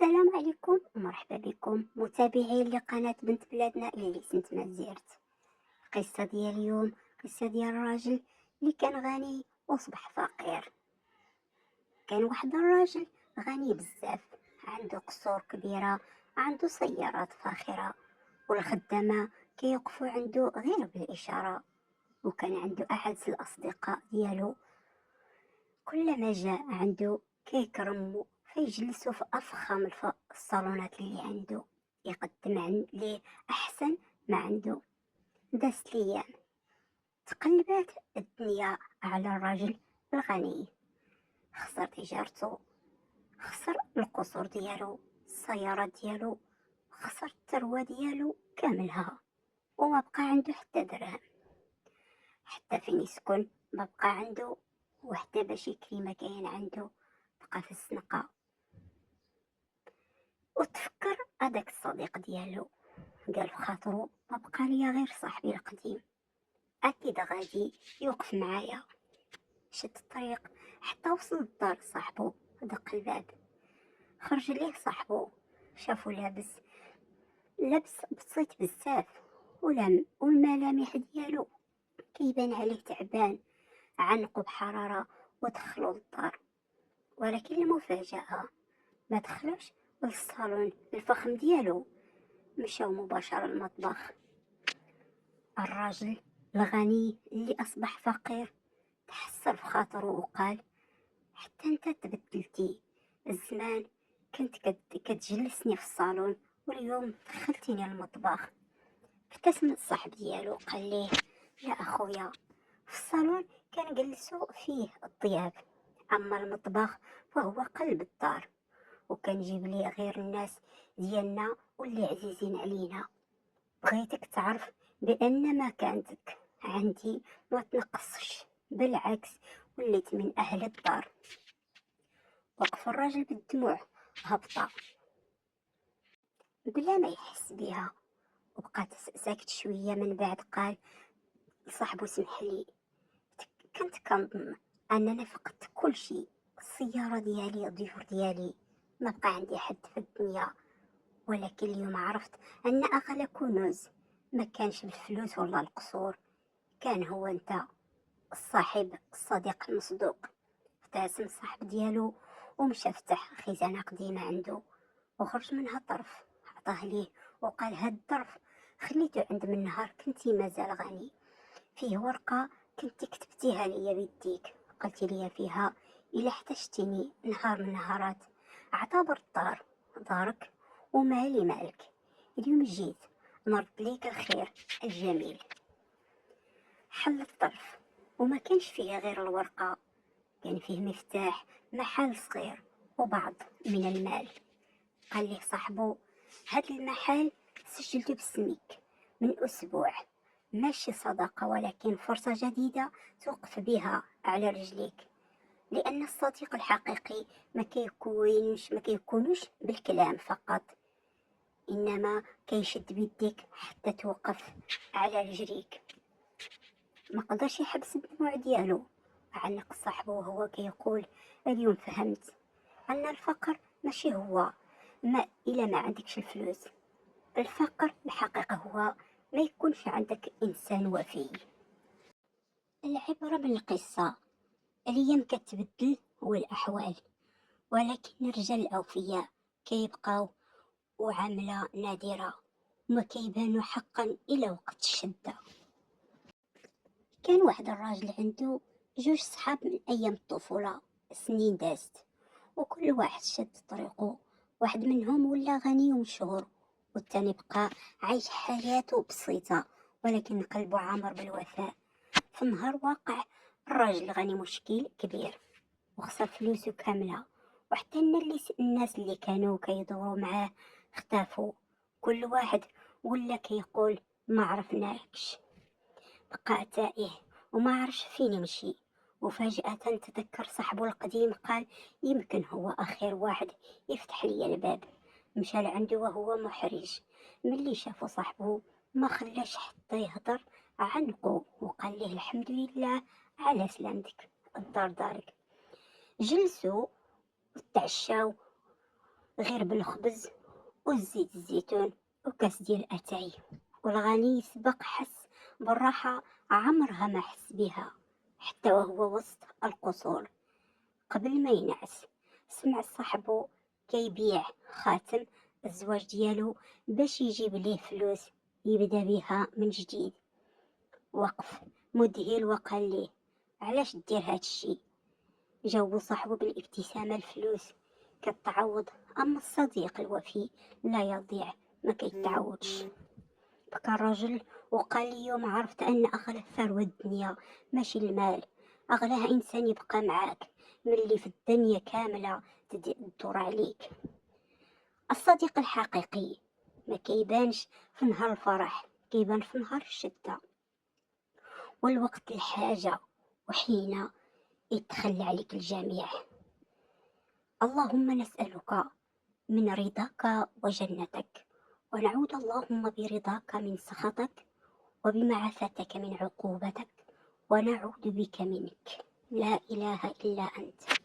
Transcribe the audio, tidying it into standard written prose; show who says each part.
Speaker 1: السلام عليكم ومرحبا بكم متابعين لقناة بنت بلادنا اللي سنت ما زيرت. القصة ديال اليوم قصة ديال الراجل اللي كان غني وصبح فقير. كان واحد الراجل غني بزاف، عنده قصور كبيرة، عنده سيارات فاخرة، والخدامة كيوقفوا عنده غير بالإشارة. وكان عنده أعز الأصدقاء ديالو، كلما جاء عنده كيكرمو فيجلسوا في أفخم الصالونات اللي عنده، يقدم ليه أحسن ما عنده. دازت ليام، تقلبات الدنيا على الرجل الغني، خسر تجارته، خسر القصور ديالو، السيارات ديالو، خسر الثروة ديالو كاملها، وما بقى عنده حتى درهم، حتى فين يسكن ما بقى عنده، وحتى باش يكري ما كاين عنده، بقى في الزنقة. وتفكر هذاك الصديق ديالو، قال في خاطرو ما بقى ليا غير صاحبي القديم، اكيد غادي يوقف معايا. شد الطريق حتى وصل لدار صاحبو، دق الباب، خرج ليه صاحبو، شافو لابس بسيط بزاف، والملامح ديالو كيبان عليه تعبان، عنقو بحرارة، ودخلو للدار. ولكن المفاجأة، ما دخلوش للصالون الفخم ديالو، مشاو مباشرة للمطبخ. الراجل الغني اللي أصبح فقير تحسر في خاطره وقال: حتى انت تبدلتي، الزمان كنت كتجلسني في الصالون، واليوم دخلتيني المطبخ. ابتسم الصاحب ديالو قال ليه: يا أخويا، في الصالون كان جلسوا فيه الضياف، أما المطبخ فهو قلب الدار، وكان جيب لي غير الناس ديالنا واللي عزيزين علينا. بغيتك تعرف بأن مكانتك عندي ما تنقصش، بالعكس وليت من أهل الدار. وقف الراجل بالدموع هبطة بلا ما يحس بها، وبقى ساكت شوية. من بعد قال لصاحبو: سمح لي، كنت كنظن أننا فقدت كل شيء، السيارة ديالي، الضيوف ديالي، ما بقى عندي حد في الدنيا. ولكن اليوم عرفت أن أغلى كنوز ما كانش بالفلوس ولا القصور، كان هو أنت، الصديق المصدوق. ابتسم الصاحب ديالو ومشى فتح خزانة قديمة عنده، وخرج منها طرف عطاه ليه، وقال: هاد الظرف خليته عند من نهار كنتي مازال غني، فيه ورقة كنتي كتبتيها ليا بيديك، قلتي ليا فيها إلا احتجتيني نهار من نهارات. اعتبر دارك ومالي مالك، اليوم جيت نرد ليك الخير الجميل. حل الطرف وما كانش فيه غير الورقة، كان فيه مفتاح محل صغير وبعض من المال. قال ليه صاحبه: هاد المحل سجلته باسمك من أسبوع، ماشي صدقة ولكن فرصة جديدة توقف بها على رجليك، لأن الصديق الحقيقي ما كيكونوش بالكلام فقط، إنما كيشد بيديك حتى توقف على رجليك. ما قدرش يحبس الدموع ديالو، عنق صاحبه وهو كيقول: اليوم فهمت أن الفقر ماشي هو إلا ما عندكش الفلوس، الفقر الحقيقة هو ما يكونش عندك إنسان وفي. العبرة من القصة: الأيام كتبدل والأحوال، ولكن الرجال الأوفياء كيبقاو، وعملة نادرة، وما كيبانو حقا إلى وقت الشدة. كان واحد الراجل عنده جوج صحاب من أيام الطفولة، سنين دازت وكل واحد شد طريقه. واحد منهم ولا غني ومشهور، والتاني بقى عايش حياته بسيطة ولكن قلبه عامر بالوفاء. في نهار واقع، الراجل الغني مشكل كبير وخسر فلوسه كاملة، وحتى الناس اللي كانوا كيدوروا معاه اختفوا، كل واحد ولا كيقول ما عرفناكش. بقى تائه وما عرفش فين يمشي. وفجأة تذكر صاحبه القديم، قال: يمكن هو آخر واحد يفتح لي الباب. مشى لعنده وهو محرج، ملي شافه صاحبه ما خلاش حتى يهضر، عنقه وقال له: الحمد لله على سلامتك، الدار دارك. جلسوا وتعشاو غير بالخبز والزيت الزيتون وكاس ديال أتاي. والغني سبق حس بالراحة عمرها ما حس بها حتى وهو وسط القصور. قبل ما ينعس سمع صاحبو كيبيع خاتم الزواج ديالو باش يجيب ليه فلوس يبدا بها من جديد. وقف مذهل وقال ليه: علاش دير هاد الشي؟ جاوبو صاحبو بالابتسامة: الفلوس كتعوض، أما الصديق الوفي لا يضيع، ما كيتعوضش. بكى الرجل وقال: اليوم عرفت أن أغلى ثروة الدنيا ماشي المال، أغلاها إنسان يبقى معاك من اللي في الدنيا كاملة تدور عليك. الصديق الحقيقي ما كيبانش في نهار الفرح، كيبان في نهار الشدة والوقت الحاجة، وحين يتخلى عليك الجميع. اللهم نسألك من رضاك وجنتك، ونعوذ اللهم برضاك من سخطك، وبمعافاتك من عقوبتك، ونعوذ بك منك، لا إله إلا أنت.